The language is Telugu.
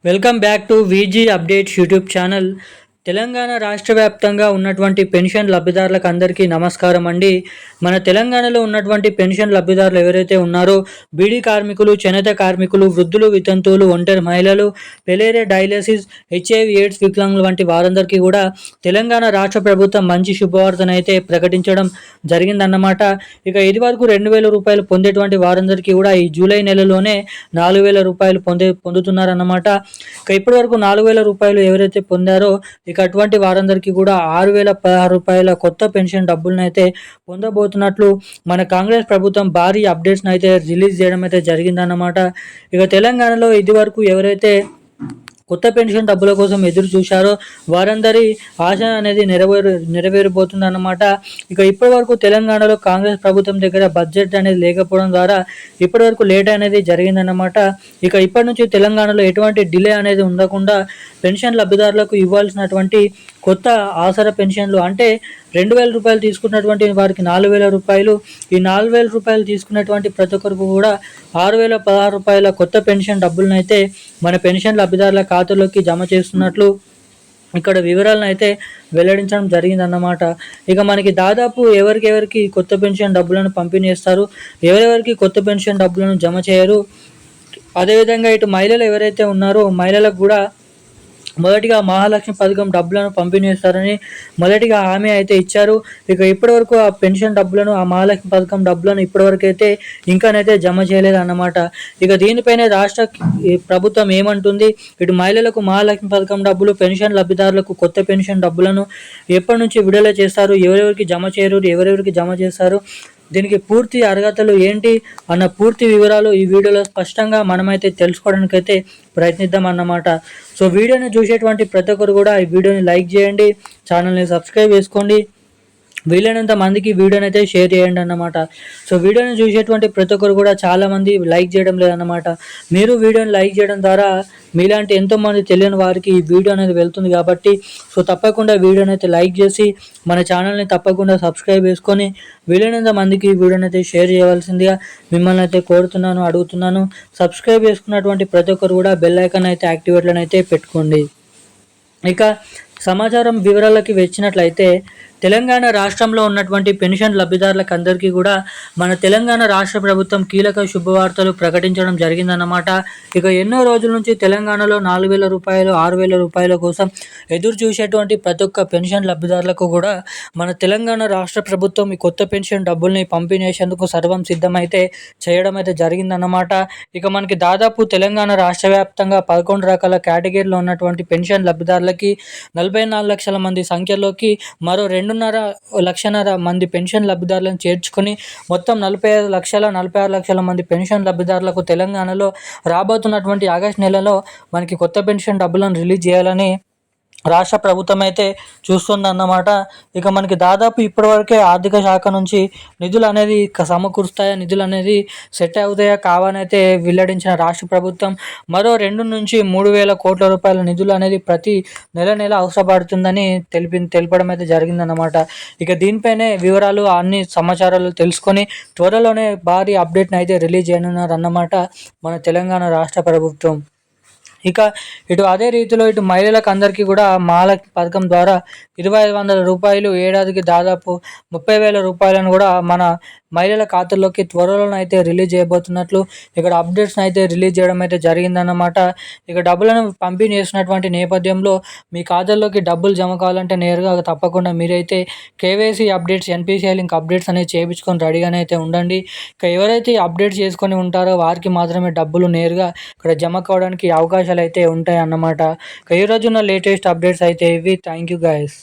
Welcome back to VG updates YouTube channel. Telangana రాష్ట్ర వ్యాప్తంగా ఉన్నటువంటి పెన్షన్ లబ్ధిదారులకు అందరికీ నమస్కారం అండి. మన తెలంగాణలో ఉన్నటువంటి పెన్షన్ లబ్ధిదారులు ఎవరైతే ఉన్నారో బీడీ కార్మికులు, చేనేత కార్మికులు, వృద్ధులు, వితంతువులు, ఒంటరి మహిళలు, పెలేరియా డయాలసిస్, హెచ్ఐవి ఎయిడ్స్ వికలాంగులు వంటి వారందరికీ కూడా తెలంగాణ రాష్ట్ర ప్రభుత్వం మంచి శుభవార్తనైతే ప్రకటించడం జరిగిందన్నమాట. ఇక ఇది వరకు 2,000 రూపాయలు పొందేటువంటి వారందరికీ కూడా ఈ జూలై నెలలోనే 4,000 రూపాయలు పొందుతున్నారన్నమాట. ఇక ఇప్పటి వరకు 4,000 రూపాయలు ఎవరైతే పొందారో ఇక అటువంటి వారందరికీ కూడా 6,016 రూపాయల కొత్త పెన్షన్ డబ్బులను అయితే పొందబోతున్నట్లు మన కాంగ్రెస్ ప్రభుత్వం భారీ అప్డేట్స్ని అయితే రిలీజ్ చేయడం అయితే జరిగిందన్నమాట. ఇక తెలంగాణలో ఇది వరకు ఎవరైతే కొత్త పెన్షన్ డబ్బుల కోసం ఎదురు చూశారో వారందరి ఆశ అనేది నెరవేరబోతుందన్నమాట. ఇక ఇప్పటి వరకు తెలంగాణలో కాంగ్రెస్ ప్రభుత్వం దగ్గర బడ్జెట్ అనేది లేకపోవడం ద్వారా ఇప్పటి వరకు లేట్ అనేది జరిగిందన్నమాట. ఇక ఇప్పటి నుంచి తెలంగాణలో ఎటువంటి డిలే అనేది ఉండకుండా పెన్షన్ లబ్ధిదారులకు ఇవ్వాల్సినటువంటి కొత్త ఆసరా పెన్షన్లు అంటే 2,000 రూపాయలు తీసుకున్నటువంటి వారికి 4,000 రూపాయలు, ఈ 4,000 రూపాయలు తీసుకున్నటువంటి ప్రతి ఒక్కరికి కూడా 6,016 రూపాయల కొత్త పెన్షన్ డబ్బులను అయితే మన పెన్షన్ లబ్ధిదారుల ఖాతాలోకి జమ చేస్తున్నట్లు ఇక్కడ వివరాలను అయితే వెల్లడించడం జరిగిందన్నమాట. ఇక మనకి దాదాపు ఎవరికి కొత్త పెన్షన్ డబ్బులను పంపిణీ చేస్తారు, ఎవరెవరికి కొత్త పెన్షన్ డబ్బులను జమ చేయరు. అదేవిధంగా ఇటు మహిళలు ఎవరైతే ఉన్నారో మహిళలకు కూడా మొదటిగా మహాలక్ష్మి పథకం డబ్బులను పంపిణీ చేస్తారని మొదటిగా హామీ అయితే ఇచ్చారు. ఇక ఇప్పటివరకు ఆ పెన్షన్ డబ్బులను, ఆ మహాలక్ష్మి పథకం డబ్బులను ఇప్పటివరకు అయితే ఇంకానైతే జమ చేయలేదు అన్నమాట. ఇక దీనిపైనే రాష్ట్ర ప్రభుత్వం ఏమంటుంది, ఇటు మహిళలకు మహాలక్ష్మి పథకం డబ్బులు, పెన్షన్ లబ్ధిదారులకు కొత్త పెన్షన్ డబ్బులను ఎప్పటి నుంచి విడుదల చేస్తారు, ఎవరెవరికి జమ చేయరు, ఎవరెవరికి జమ చేస్తారు, దీనికి పూర్తి అర్హతలు ఏంటి అన్న పూర్తి వివరాలు ఈ వీడియోలో స్పష్టంగా మనమైతే తెలుసుకోవడానికైతే ప్రయత్నిద్దాం అన్నమాట. సో వీడియోని చూసేటువంటి ప్రతి ఒక్కరు కూడా ఈ వీడియోని లైక్ చేయండి, ఛానల్ని సబ్స్క్రైబ్ చేసుకోండి, వీలైనంత మందికి వీడియోని అయితే షేర్ చేయండి అన్నమాట. సో వీడియోని చూసేటువంటి ప్రతి ఒక్కరు కూడా చాలామంది లైక్ చేయడం లేదన్నమాట. మీరు వీడియోని లైక్ చేయడం ద్వారా మీలాంటి ఎంతోమంది తెలియని వారికి ఈ వీడియో అనేది వెళ్తుంది కాబట్టి సో తప్పకుండా వీడియోని అయితే లైక్ చేసి మన ఛానల్ని తప్పకుండా సబ్స్క్రైబ్ చేసుకొని వీలైనంత మందికి ఈ వీడియోని అయితే షేర్ చేయవలసిందిగా మిమ్మల్ని అయితే కోరుతున్నాను, అడుగుతున్నాను. సబ్స్క్రైబ్ చేసుకున్నటువంటి ప్రతి ఒక్కరు కూడా బెల్ ఐకాన్ అయితే యాక్టివేట్లను అయితే పెట్టుకోండి. ఇక సమాచారం వివరాలకి వచ్చినట్లయితే తెలంగాణ రాష్ట్రంలో ఉన్నటువంటి పెన్షన్ లబ్ధిదారులకు అందరికీ కూడా మన తెలంగాణ రాష్ట్ర ప్రభుత్వం కీలక శుభవార్తలు ప్రకటించడం జరిగిందన్నమాట. ఇక ఎన్నో రోజుల నుంచి తెలంగాణలో 4,000 రూపాయలు, 6,000 రూపాయల కోసం ఎదురు చూసేటువంటి ప్రతి ఒక్క పెన్షన్ లబ్ధిదారులకు కూడా మన తెలంగాణ రాష్ట్ర ప్రభుత్వం ఈ కొత్త పెన్షన్ డబ్బుల్ని పంపిణీ చేసేందుకు సర్వం సిద్ధమైతే చేయడం అయితే జరిగిందన్నమాట. ఇక మనకి దాదాపు తెలంగాణ రాష్ట్ర వ్యాప్తంగా 11 రకాల కేటగిరీలో ఉన్నటువంటి పెన్షన్ లబ్ధిదారులకి 44 లక్షల మంది సంఖ్యలోకి మరో 2.5 లక్షల మంది పెన్షన్ లబ్ధిదారులను చేర్చుకొని మొత్తం 45 లక్షల మంది పెన్షన్ లబ్ధిదారులకు తెలంగాణలో రాబోతున్నటువంటి ఆగస్టు నెలలో మనకి కొత్త పెన్షన్ డబ్బులను రిలీజ్ చేయాలని రాష్ట్ర ప్రభుత్వం అయితే చూస్తుందన్నమాట. ఇక మనకి దాదాపు ఇప్పటివరకే ఆర్థిక శాఖ నుంచి నిధులు అనేది సమకూరుస్తాయా, నిధులు అనేది సెట్ అవుతాయా కావని అయితే వెల్లడించిన రాష్ట్ర ప్రభుత్వం మరో 2 నుంచి 3,000 కోట్ల రూపాయల నిధులు అనేది ప్రతి నెల అవసరపడుతుందని తెలపడం అయితే జరిగిందన్నమాట. ఇక దీనిపైనే వివరాలు అన్ని సమాచారాలు తెలుసుకొని త్వరలోనే భారీ అప్డేట్ని అయితే రిలీజ్ చేయనున్నారన్నమాట మన తెలంగాణ రాష్ట్ర ప్రభుత్వం. ఇక ఇటు అదే రీతిలో ఇటు మహిళలకు అందరికీ కూడా మహాలక్ష్మి పథకం ద్వారా 2,500 రూపాయలు, ఏడాదికి దాదాపు 30,000 రూపాయలను కూడా మన మహిళల ఖాతాల్లోకి త్వరలోనే అయితే రిలీజ్ చేయబోతున్నట్లు ఇక్కడ అప్డేట్స్ని అయితే రిలీజ్ చేయడం అయితే జరిగిందన్నమాట. ఇక డబ్బులను పంపిణీ చేసినటువంటి నేపథ్యంలో మీ ఖాతాల్లోకి డబ్బులు జమ కావాలంటే నేరుగా తప్పకుండా మీరైతే KYC updates, NPCI link updates అనేది చేయించుకొని రెడీగానే అయితే ఉండండి. ఇక ఎవరైతే అప్డేట్స్ చేసుకొని ఉంటారో వారికి మాత్రమే డబ్బులు నేరుగా ఇక్కడ జమ కావడానికి అవకాశాలు అయితే ఉంటాయి అన్నమాట. ఇక ఈరోజున్న లేటెస్ట్ అప్డేట్స్ అయితే ఇవి. Thank you guys.